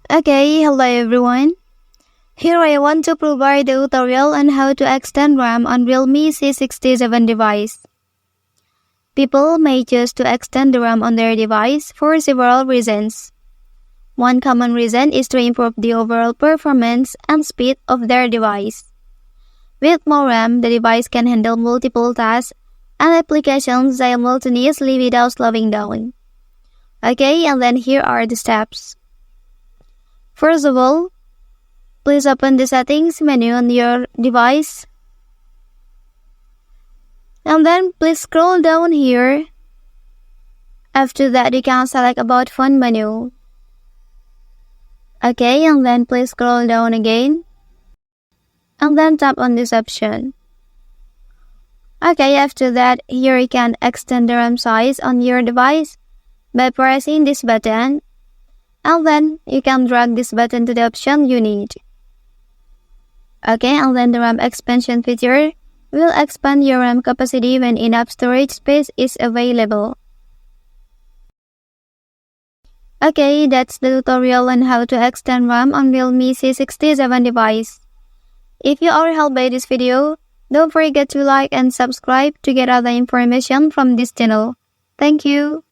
Okay, hello everyone. Here I want to provide a tutorial on how to extend RAM on Realme C67 device. People may choose to extend the RAM on their device for several reasons. One common reason is to improve the overall performance and speed of their device. With more RAM, the device can handle multiple tasks and applications simultaneously without slowing down. Okay, and then here are the steps. First of all, please open the settings menu on your device. And then please scroll down here. After that, you can select about phone menu. Okay, and then please scroll down again. And then tap on this option. Okay, after that, here you can extend the RAM size on your device by pressing this button. And then you can drag this button to the option you need. Okay, and then the RAM expansion feature will expand your RAM capacity when enough storage space is available. Okay, that's the tutorial on how to extend RAM on Realme C67 device. If you are helped by this video, don't forget to like and subscribe to get other information from this channel. Thank you.